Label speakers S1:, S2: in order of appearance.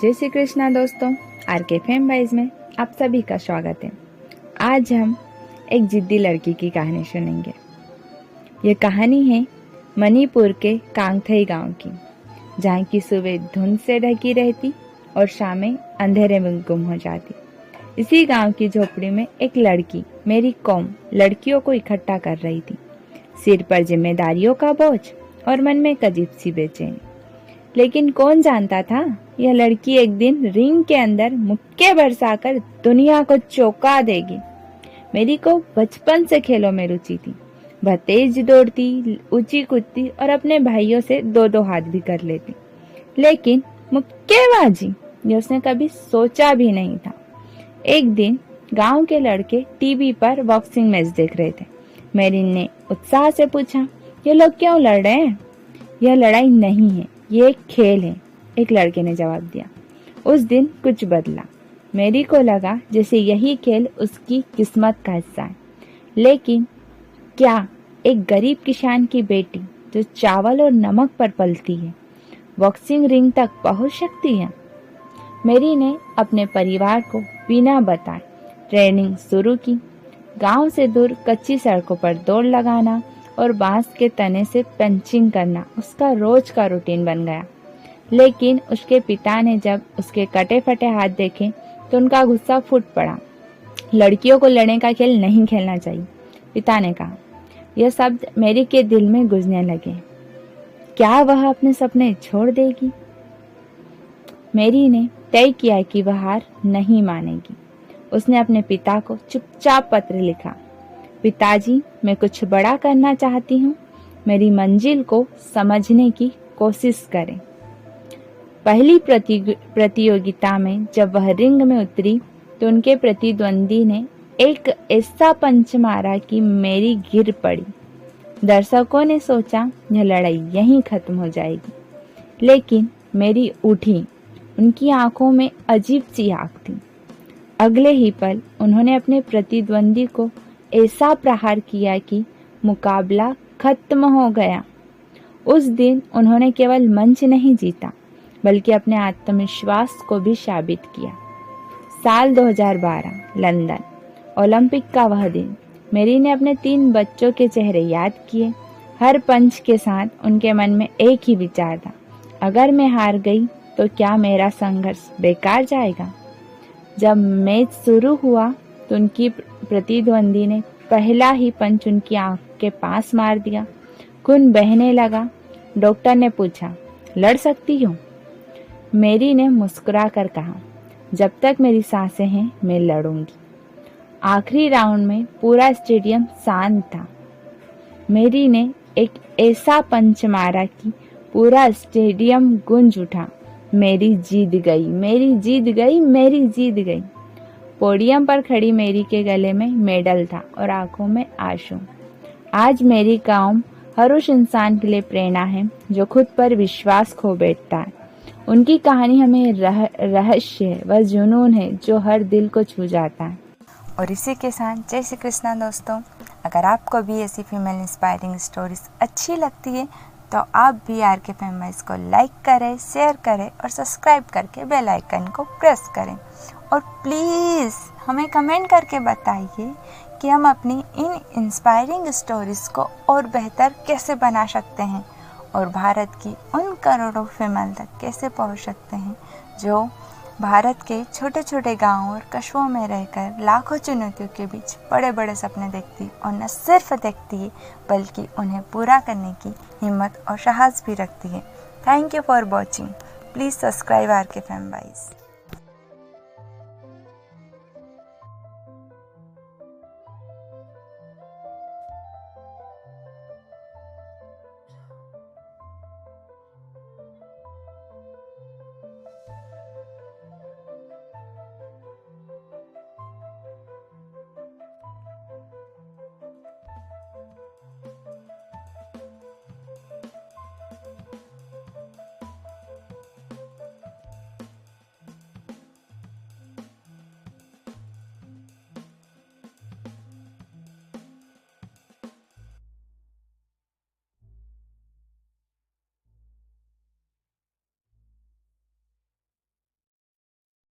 S1: जय श्री कृष्णा दोस्तों, आर के फेम वाइज में आप सभी का स्वागत है। आज हम एक जिद्दी लड़की की कहानी सुनेंगे। ये कहानी है मणिपुर के कांगथई गांव की, जहाँ की सुबह धुंध से ढकी रहती और शामें अंधेरे में गुम हो जाती। इसी गांव की झोपड़ी में एक लड़की मेरी कौम लड़कियों को इकट्ठा कर रही थी। सिर पर जिम्मेदारियों का बोझ और मन में एक अजीब सी बेचैनी। लेकिन कौन जानता था यह लड़की एक दिन रिंग के अंदर मुक्के बरसाकर दुनिया को चौंका देगी। मेरी को बचपन से खेलों में रुचि थी। वह तेज दौड़ती, ऊंची कूदती और अपने भाइयों से दो दो हाथ भी कर लेती। लेकिन मुक्केबाजी ये उसने कभी सोचा भी नहीं था। एक दिन गांव के लड़के टीवी पर बॉक्सिंग मैच देख रहे थे। मेरिन ने उत्साह से पूछा, ये लोग क्यों लड़ रहे हैं? यह लड़ाई नहीं है, ये एक खेल है, एक लड़के ने जवाब दिया। उस दिन कुछ बदला। मेरी को लगा जैसे यही खेल उसकी किस्मत का हिस्सा है। लेकिन क्या एक गरीब किसान की बेटी जो चावल और नमक पर पलती है, बॉक्सिंग रिंग तक पहुंच सकती है? मेरी ने अपने परिवार को बिना बताए ट्रेनिंग शुरू की। गांव से दूर कच्ची सड़कों पर दौड़ लगाना और बांस के तने से पंचिंग करना उसका रोज का रूटीन बन गया। लेकिन उसके पिता ने जब उसके कटे फटे हाथ देखे तो उनका गुस्सा फूट पड़ा। लड़कियों को लड़ने का खेल नहीं खेलना चाहिए, पिता ने कहा। यह शब्द मेरी के दिल में गुजने लगे। क्या वह अपने सपने छोड़ देगी? मेरी ने तय किया कि वह हार नहीं मानेगी। उसने अपने पिता को चुपचाप पत्र लिखा, पिताजी, मैं कुछ बड़ा करना चाहती हूँ, मेरी मंजिल को समझने की कोशिश करें। पहली प्रतियोगिता में जब वह रिंग में उतरी तो उनके प्रतिद्वंदी ने एक ऐसा पंच मारा कि मेरी गिर पड़ी। दर्शकों ने सोचा यह लड़ाई यहीं खत्म हो जाएगी, लेकिन मेरी उठी। उनकी आंखों में अजीब सी आग थी। अगले ही पल उन्होंने अपने प्रतिद्वंदी को ऐसा प्रहार किया कि मुकाबला खत्म हो गया। उस दिन उन्होंने केवल मंच नहीं जीता, बल्कि अपने आत्मविश्वास को भी साबित किया। साल 2012 लंदन, ओलंपिक का वह दिन। मेरी ने अपने 3 बच्चों के चेहरे याद किए। हर पंच के साथ उनके मन में एक ही विचार था, अगर मैं हार गई तो क्या मेरा संघर्ष बेकार जाएगा? जब मैच शुरू हुआ तो उनकी प्रतिद्वंदी ने पहला ही पंच उनकी आंख के पास मार दिया। खून बहने लगा। डॉक्टर ने पूछा, लड़ सकती हो? मेरी ने मुस्कुरा कर कहा, जब तक मेरी सांसें हैं मैं लड़ूंगी। आखिरी राउंड में पूरा स्टेडियम शांत था। मेरी ने एक ऐसा पंच मारा कि पूरा स्टेडियम गूंज उठा, मेरी जीत गई, मेरी जीत गई, मेरी जीत गई। पोडियम पर खड़ी मेरी के गले में मेडल था और आंखों में आंसू। आज मेरी कौम हर उस इंसान के लिए प्रेरणा है जो खुद पर विश्वास खो बैठता है। उनकी कहानी हमें रहस्य व जुनून है जो हर दिल को छू जाता है।
S2: और इसी के साथ जय श्री कृष्णा दोस्तों। अगर आपको भी ऐसी फीमेल इंस्पायरिंग स्टोरीज अच्छी लगती है तो आप भी आर के फेम वाइज को लाइक करें, शेयर करें और सब्सक्राइब करके बेल आइकन को प्रेस करें। और प्लीज़ हमें कमेंट करके बताइए कि हम अपनी इन इंस्पायरिंग स्टोरीज़ को और बेहतर कैसे बना सकते हैं और भारत की उन करोड़ों फीमेल तक कैसे पहुंच सकते हैं जो भारत के छोटे छोटे गांवों और कस्बों में रहकर लाखों चुनौतियों के बीच बड़े बड़े सपने देखती और न सिर्फ देखती है बल्कि उन्हें पूरा करने की हिम्मत और साहस भी रखती है। Thank you for watching. Please subscribe our के फेम वाइज।